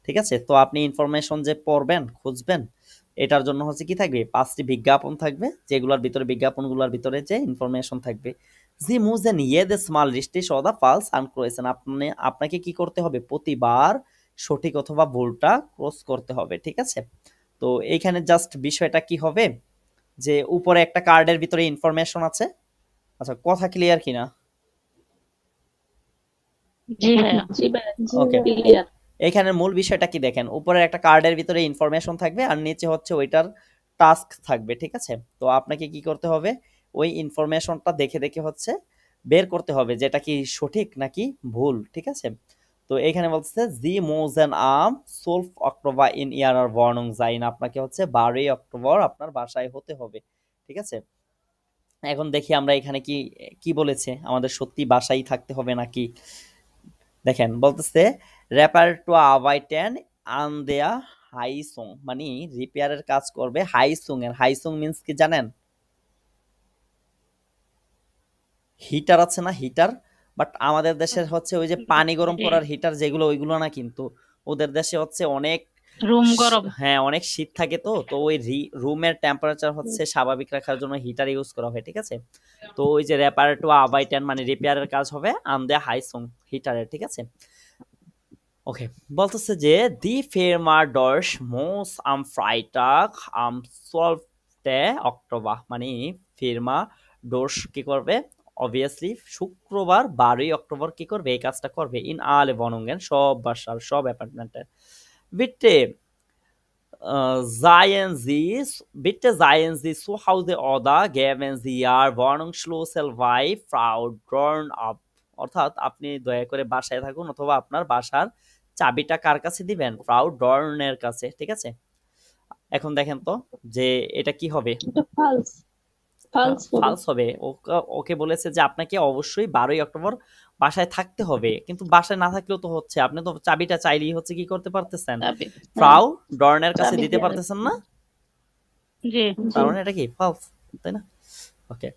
A: ঠিক আছে। তো আপনি ইনফরমেশন যে পড়বেন খুঁজবেন এটার জন্য হচ্ছে কি থাকবে 5টি বিজ্ঞাপন থাকবে, যেগুলোর ভিতরে বিজ্ঞাপনগুলোর ভিতরে যে ইনফরমেশন থাকবে। জি মুজেন ইয়েদেস মাল রিস্টিস অদা ফালস আনক্রোয়েশন, আপনি আপনাকে কি করতে হবে প্রতিবার সঠিক অথবা ভুলটা ক্রস করতে হবে, ঠিক আছে। তো এইখানে জাস্ট বিষয়টা কি হবে যে উপরে একটা কার্ডের ভিতরে ইনফরমেশন আছে। আচ্ছা, কথা ক্লিয়ার কিনা?
B: জি ভাইয়া।
C: জি ভাই,
A: ওকে,
C: ক্লিয়ার।
A: এখানের মূল বিষয়টা কি দেখেন, উপরে একটা কার্ডের ভিতরে ইনফরমেশন থাকবে আর নিচে হচ্ছে ওইটার টাস্ক থাকবে, ঠিক আছে। তো আপনাকে কি করতে হবে ওই ইনফরমেশনটা দেখে দেখে হচ্ছে বের করতে হবে যেটা কি সঠিক নাকি ভুল, ঠিক আছে। তো এখানে বলতেছে জি মোজেন আম 12 অক্টোবর ইন ইয়ার বর্নং জাইন, আপনাকে হচ্ছে 12ই অক্টোবর আপনার বাসায় হতে হবে, ঠিক আছে। এখন দেখি আমরা এখানে কি কি বলেছে, আমাদের সত্যি বাসায় থাকতে হবে নাকি। দেখেন বলতেছে র্যাপার টু আভাইটেন আন দেয়া হাইসুং মানে রিপেয়ারের কাজ করবে হাইসুং এর। হাইসুং মিন্স কি জানেন? হিটার আছে না হিটার, বাট আমাদের দেশের হচ্ছে ওই যে পানি গরম
B: জি।
A: করার হিটার যেগুলো ওইগুলো না, কিন্তু ওদের দেশে হচ্ছে অনেক
B: রুম গরম।
A: হ্যাঁ অনেক শীত থাকে, তো ওই রুমের টেম্পারেচার হচ্ছে স্বাভাবিক রাখার জন্য হিটার ইউজ করা হয়, ঠিক আছে। তো ওই যে রেপার টু আবাইটেন মানে রিপেয়ারের কাজ হবে আন দে হাইসুং হিটারের, ঠিক আছে। ওকে, বলতেছে যে দি ফেরমার ডর্শ মোস আম ফ্রাইটাগ আম 12 অক্টোবর মানে ফিরমা ডোর্স কি করবে অবভিয়াসলি শুক্রবার 12ই অক্টোবর কি করবে এই কাজটা করবে ইন আলে বনঙ্গেন সব বাসার সব অ্যাপার্টমেন্টের বিটে seien bitte seien Sie zu Hause oder geben Sie Ihr Wohnungsschlüssel bei Frau Dorn ab, অর্থাৎ আপনি দয়া করে বাসায় থাকুন অথবা আপনার বাসার চাবিটা কার কাছে দিবেন? ফ্রাউ ডর্নের কাছে, ঠিক আছে। এখন দেখেন তো যে এটা কি হবে?
C: এটা ফালস হবে।
A: ফালস হবে। ওকে বলেছে যে আপনাকে অবশ্যই 12ই অক্টোবর বাসায় থাকতে হবে, কিন্তু বাসায় না থাকলেও তো হচ্ছে আপনি তো চাবিটা চাইলেই হচ্ছে কি করতে পারতেছেন,
C: চাবি,
A: ফ্রাউ ডর্নের কাছে
C: চাবি
A: দিতে
C: দিয়ে
A: পারতেছেন না।
B: জি।
A: তার মানে এটা কি ফালস, তাই না? ওকে,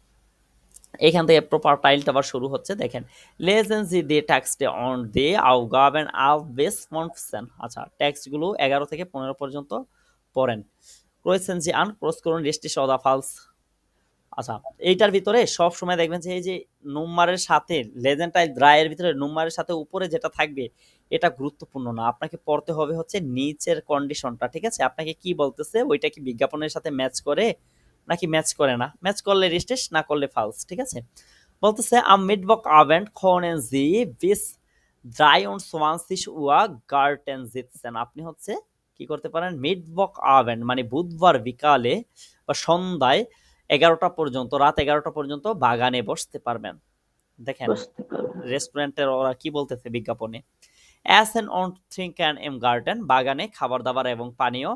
A: এখান থেকে প্রপার টাইলটা আবার শুরু হচ্ছে। দেখেন লেজেন জি দিয়ে ট্যাক্সটে অন দে আউগাবেন আল বেস ফনফসেন, আচ্ছা ট্যাক্সগুলো 11 থেকে 15 পর্যন্ত পড়েন। ক্রয়েসেন জি আন ক্রস করুন রেস্টি সদা ফালস। আচ্ছা, এইটার ভিতরে সব সময় দেখবেন যে এই যে নুম্বারের সাথে লেজেন্ড টাইল ড্রাইয়ের ভিতরে নুম্বারের সাথে উপরে যেটা থাকবে এটা গুরুত্বপূর্ণ না, আপনাকে পড়তে হবে হচ্ছে নিচের কন্ডিশনটা, ঠিক আছে। আপনাকে কি বলতেছে ওইটা কি বিজ্ঞাপনের সাথে ম্যাচ করে নাকি ম্যাচ করে না? ম্যাচ করলে রিস্টেস, না করলে ফালস, ঠিক আছে? বলতেছে am Mittwochabend können Sie bis 23 Uhr Garten sitzen। আপনি হচ্ছে কি করতে পারেন, Mittwochabend মানে বুধবার বিকালে বা সন্ধ্যায় 11টা পর্যন্ত, রাত 11টা পর্যন্ত বাগানে বসতে পারবেন। দেখেন
C: বুঝতে পারবেন।
A: রেস্টুরেন্টের ওরা কি বলতেছে বিজ্ঞাপনে, Essen und trinken im Garten, বাগানে খাবার দাবার এবং পানীয়,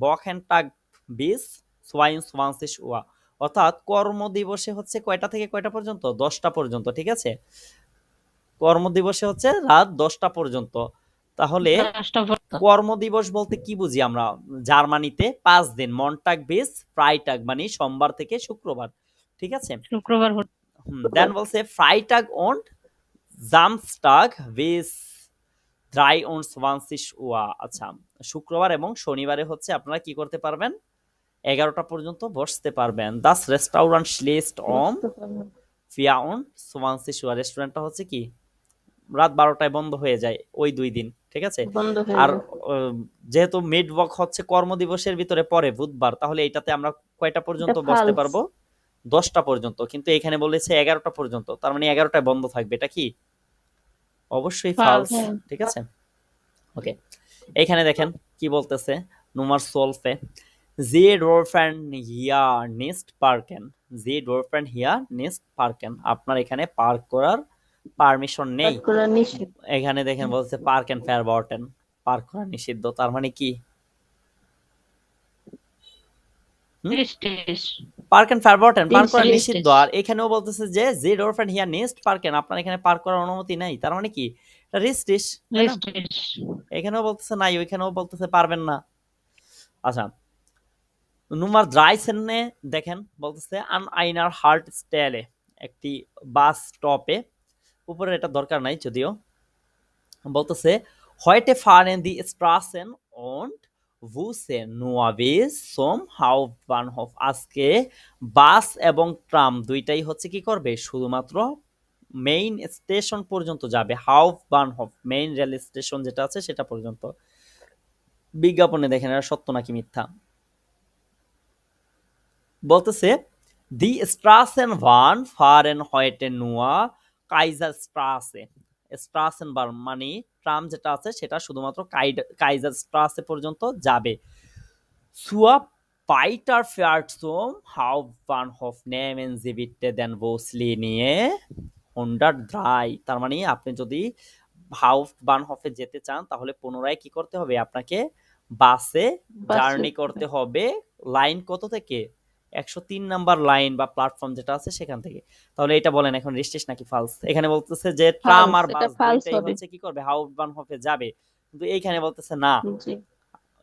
A: Wochentag bis 22 Uhr, অর্থাৎ কর্মদিবসে হচ্ছে কয়টা থেকে কয়টা পর্যন্ত, 10টা পর্যন্ত, ঠিক আছে? কর্মদিবসে হচ্ছে রাত 10টা পর্যন্ত। তাহলে
B: 10টা পর্যন্ত।
A: কর্মদিবস বলতে কি বুঝি আমরা? জার্মানিতে 5 দিন, মন্টাগ বিস ফ্রাইটাগ মানে সোমবার থেকে শুক্রবার, ঠিক আছে?
B: শুক্রবার
A: দেন বলছে ফ্রাইটাগ und Samstag bis 23 Uhr। আচ্ছা, শুক্রবার এবং শনিবারে হচ্ছে আপনারা কি করতে পারবেন, 11টা পর্যন্ত বসতে পারবেন। Das Restaurant schließt um
C: বুঝতে পারবেন।
A: 24 Uhr, রেস্টুরেন্টটা হচ্ছে কি রাত 12টায় বন্ধ হয়ে যায় ওই 2 দিন, ঠিক আছে?
C: বন্ধ হয়ে
A: আর
C: যায়।
A: যেহেতু মিডওয়াক হচ্ছে কর্মদিবসের ভিতরে পড়ে বুধবার, তাহলে এইটাতে আমরা কয়টা পর্যন্ত
C: এটা
A: বসতে
C: false।
A: পারবো, 10টা পর্যন্ত, কিন্তু এখানে বলেছে 11টা পর্যন্ত, তার মানে 11টায় বন্ধ থাকবে, এটা কি অবশ্যই ফালস,
B: False।
C: হ্যাঁ।
A: ঠিক আছে? ওকে, এখানে দেখেন কি বলতেছে, Nummer 12 Sie dürfen hier nicht parken, Sie dürfen hier nicht parken, আপনার এখানে পার্ক করার পারমিশন নেই।
C: পাঠ করা নিষিদ্ধ।
A: এখানে দেখেন বলছে পার্ক এন্ড ফেয়ারবর্টেন, পার্ক করা নিষিদ্ধ, তার মানে কি
B: রিস্টেস।
A: পার্ক এন্ড ফেয়ারবর্টেন পার্ক করা
B: Yes,
A: নিষিদ্ধ।
B: yes।
A: আর এখানেও বলতেছে যে জি ডোরফেন হিয়ার নেক্সট পার্কেন, আপনার এখানে পার্ক করার অনুমতি নাই, তার মানে কি এটা রিস্টিস, তাই না?
B: রিস্টেস।
A: এখানেও বলতেছে নাই, ওইখানেও বলতেছে পারবেন না। আচ্ছা, নুমার ড্রাইসেনে দেখেন বলতেছে আন আইনার হার্ট স্টেলে, একটি বাস স্টপে, উপরে এটা দরকার নাই যদিও, বলতেছে heute fahren die Straßen und Busse nur bis zum Hauptbahnhof। আজকে বাস এবং ট্রাম দুইটাই হচ্ছে কি করবে, শুধুমাত্র মেইন স্টেশন পর্যন্ত যাবে, হাউফবানহফ মেইন রেল স্টেশন যেটা আছে সেটা পর্যন্ত। বিজ্ঞাপনে দেখেন এটা সত্য নাকি মিথ্যা। বলতেছে দি স্ট্রাসেন ভান ফারেন হয়েটে নুয়া কাইজার স্ট্রাসে, স্ট্রাসেন বার মানে ট্রাম যেটা আছে সেটা শুধুমাত্র কাইজার স্ট্রাসে পর্যন্ত যাবে। সুয়া বাইটার fair zum Hauptbahnhof nehmen Sie bitte den Buslinie 103। তার মানে আপনি যদি হাউফবানহফে যেতে চান তাহলে পুনরায় কি করতে হবে, আপনাকে বাসে জার্নি করতে হবে। লাইন কত থেকে, 103 নাম্বার লাইন বা প্ল্যাটফর্ম যেটা আছে সেখান থেকে। তাহলে এটা বলেন এখন রিস্টেস নাকি ফালস? এখানে বলতেছে যে ট্রাম আর
C: এটা
A: বাস
C: false
A: দুইটাই
C: হবে।
A: হচ্ছে কি করবে, হাউফবানহফে যাবে, কিন্তু এইখানে বলতেছে না।
C: জি।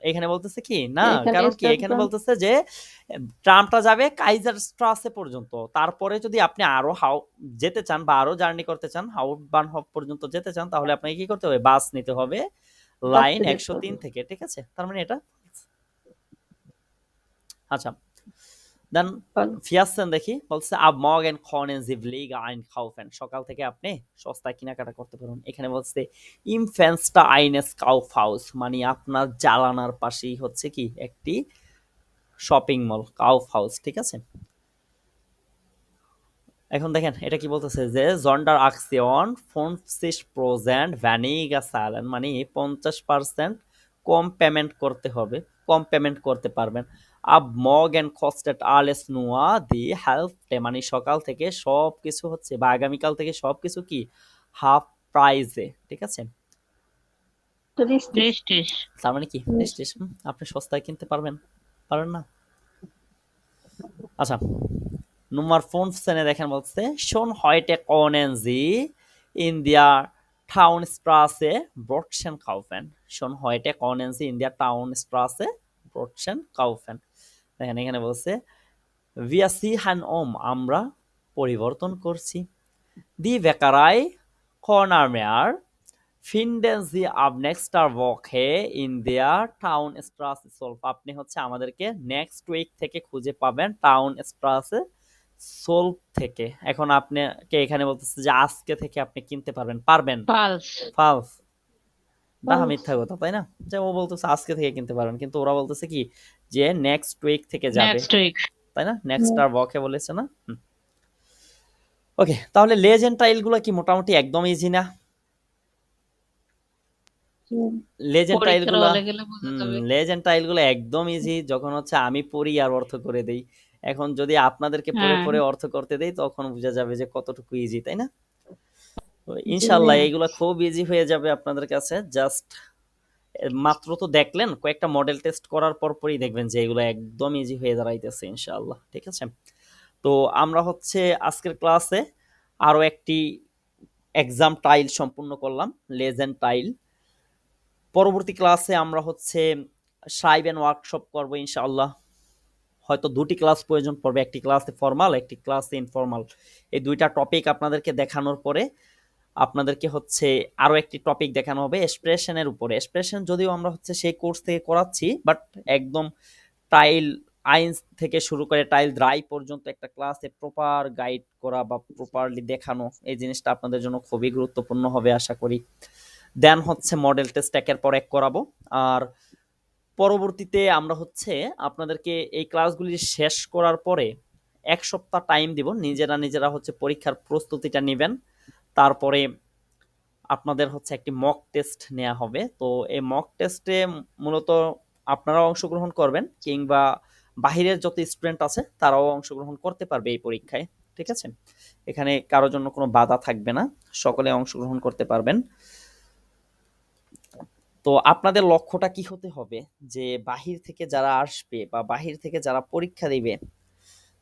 A: এখানে বলতেছে কি না,
C: এখানে
A: কারণ কি
C: start
A: এখানে
C: from-
A: বলতেছে যে ট্রামটা যাবে কাইজার স্ট্রাসে পর্যন্ত, তারপরে যদি আপনি আরো যেতে চান বা আরো জার্নি করতে চান, হাউফবানহফ পর্যন্ত যেতে চান, তাহলে আপনাকে কি করতে হবে, বাস নিতে হবে লাইন
C: যেতে
A: 103
C: হবে।
A: থেকে, ঠিক আছে? তার মানে এটা আচ্ছা। দেন
C: False।
A: 14 দেখি, বলছে ab morgen können Sie billiger einkaufen, সকাল থেকে আপনি সস্তায় কেনাকাটা করতে পারবেন। এখানে বলছে im Fenster eines Kaufhaus মানে আপনার জানালার পাশেই হচ্ছে কি একটি শপিং মল, কাউফহাউস, ঠিক আছে? এখন দেখেন এটা কি বলতেছে যে জন্ডার আকশিয়ন 50% ভ্যানিগা সালেন মানে 50% কম পেমেন্ট করতে হবে, কম পেমেন্ট করতে পারবেন। আব মর্গেন কস্টেড আলেস নুয়া দি হেল্পে মানে সকাল থেকে সব কিছু হচ্ছে বা আগামীকাল থেকে সবকিছু কি হাফ প্রাইজে, ঠিক আছে?
C: Richtig।
B: রিস্টেস।
A: তার মানে কি স্টেশন আপনি সস্তায় কিনতে পারবেন, পারেন না? আচ্ছা, Nummer 15 দেখেন বলছে schon heute können Sie in der Townstraße Brötchen kaufen, schon heute können Sie in der Townstraße Brötchen kaufen। দেখেন এখানে বলছে wir ziehen আমরা পরিবর্তন করছি। Die Bäckerei Cornermeer finden Sie ab nächster Woche in der Townstraße 12। আপনি হচ্ছে আমাদেরকে next week থেকে খুঁজে পাবেন টাউনস্ট্রাসে 12 থেকে। এখন আপনাকে এখানে বলতেছে যে আজকে থেকে আপনি কিনতে পারবেন, পারবেন
B: ফালস।
A: ফালস। ডাহা মিথ্যা কথা, তাই না? যে ও বলতেছে আজকে থেকে কিনতে পারবেন, কিন্তু ওরা বলতেছে কি যে নেক্সট উইক থেকে যাবে,
B: নেক্সট উইক।
A: তাই না? নেক্সট আর ওয়াকে বলেছে না। ওকে, তাহলে লেজেন্ড টাইলগুলো কি মোটামুটি একদম ইজি না? লেজেন্ড
B: পরীক্ষার
A: টাইলগুলা
B: হলে গেলে বোঝা যাবে।
A: লেজেন্ড টাইলগুলো একদম ইজি যখন হচ্ছে আমি পড়ি আর অর্থ করে দেই। এখন যদি আপনাদেরকে পড়ে
B: হ্যাঁ,
A: পড়ে অর্থ করতে দেই তখন বোঝা যাবে যে কতটুকু ইজি, তাই না? তো ইনশাল্লাহ এইগুলা খুব ইজি হয়ে যাবে আপনাদের কাছে। জাস্ট মাত্র তো দেখলেন, কয়েকটা মডেল টেস্ট করার পরই দেখবেন যে এগুলো একদম ইজি হয়ে দাঁড়াইতেছে ইনশাআল্লাহ। ঠিক আছে, তো আমরা হচ্ছে আজকের ক্লাসে আরো একটি এক্সাম টাইল সম্পূর্ণ করলাম, লেজেন্ড টাইল। পরবর্তী ক্লাসে আমরা হচ্ছে সাইব এন্ড ওয়ার্কশপ করবো ইনশাআল্লাহ। হয়তো দুটি ক্লাস প্রয়োজন পড়বে, একটি ক্লাসে ফর্মাল, একটি ক্লাসে ইনফর্মাল। এই দুইটা টপিক আপনাদেরকে দেখানোর পরে আপনাদেরকে হচ্ছে আরো একটি টপিক দেখানো হবে এক্সপ্রেশনের উপরে। এক্সপ্রেশন যদিও আমরা হচ্ছে সেই কোর্স থেকে করাচ্ছি, বাট একদম টাইল আইন্স থেকে শুরু করে টাইল ড্রাই পর্যন্ত একটা ক্লাসে প্রপার গাইড করা বা প্রপারলি দেখানো, এই জিনিসটা আপনাদের জন্য খুবই গুরুত্বপূর্ণ হবে আশা করি। দেন হচ্ছে মডেল টেস্ট একের পর এক করাবো। আর পরবর্তীতে আমরা হচ্ছে আপনাদেরকে এই ক্লাসগুলি শেষ করার পরে 1 সপ্তাহ টাইম দিব, নিজেরা হচ্ছে পরীক্ষার প্রস্তুতিটা নেবেন। তারপরে আপনাদের হচ্ছে একটি মক টেস্ট নেওয়া হবে। তো এই মক টেস্টে মূলত আপনারাও অংশগ্রহণ করবেন, কিংবা বাহিরের যত স্টুডেন্ট আছে তারাও অংশগ্রহণ করতে পারবে এই পরীক্ষায়। ঠিক আছে, এখানে কারোর জন্য কোনো বাধা থাকবে না, সকলে অংশগ্রহণ করতে পারবেন। তো আপনাদের লক্ষ্যটা কি হতে হবে, যে বাহির থেকে যারা আসবে বা বাহির থেকে যারা পরীক্ষা দিবে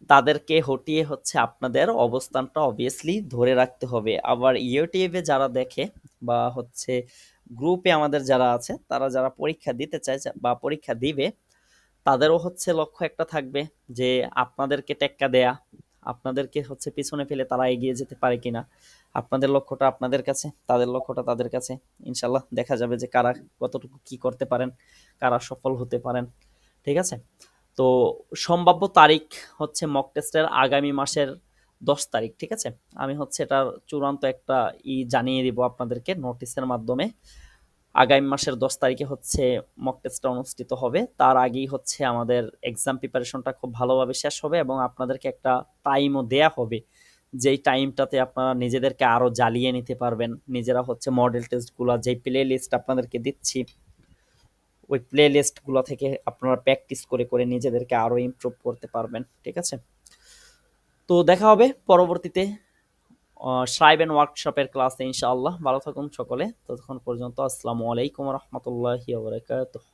A: তাদেরকে হটিয়ে হচ্ছে আপনাদের অবস্থানটা অবভিয়াসলি ধরে রাখতে হবে। আবার ইউটিউবে যারা দেখে বা হচ্ছে গ্রুপে আমাদের যারা আছে, তারা যারা পরীক্ষা দিতে চায় বা পরীক্ষা দিবে, তাদেরও হচ্ছে লক্ষ্য একটা থাকবে যে আপনাদেরকে টেক্কা দেয়া, আপনাদেরকে হচ্ছে পিছনে ফেলে তারা এগিয়ে যেতে পারে কিনা। আপনাদের লক্ষ্যটা আপনাদের কাছে, তাদের লক্ষ্যটা তাদের কাছে। ইনশাল্লাহ দেখা যাবে যে কারা কতটুকু কি করতে পারেন, কারা সফল হতে পারেন। ঠিক আছে, তো সম্ভাব্য তারিখ হচ্ছে মক টেস্টের আগামী মাসের 10 তারিখ। ঠিক আছে, আমি হচ্ছে এটার চূড়ান্ত একটা জানিয়ে দিব আপনাদেরকে নোটিশের মাধ্যমে। আগামী মাসের 10 তারিখে হচ্ছে মক টেস্টটা অনুষ্ঠিত হবে। তার আগেই হচ্ছে আমাদের এক্সাম প্রিপারেশনটা খুব ভালোভাবে শেষ হবে এবং আপনাদেরকে একটা টাইমও দেয়া হবে, যেই টাইমটাতে আপনারা নিজেদেরকে আরো জ্বালিয়ে নিতে পারবেন। নিজেরা হচ্ছে মডেল টেস্টগুলো, যেই প্লে লিস্ট আপনাদেরকে দিচ্ছি, ওই প্লে লিস্টগুলো থেকে আপনারা প্র্যাকটিস করে করে নিজেদেরকে আরো ইমপ্রুভ করতে পারবেন। ঠিক আছে, তো দেখা হবে পরবর্তীতে সাইব এন্ড ওয়ার্কশপের ক্লাসে ইনশাআল্লাহ। ভালো থাকুন সকলে, ততক্ষণ পর্যন্ত আসসালামু আলাইকুম রহমতুল্লাহি ওয়া বারাকাতুহু।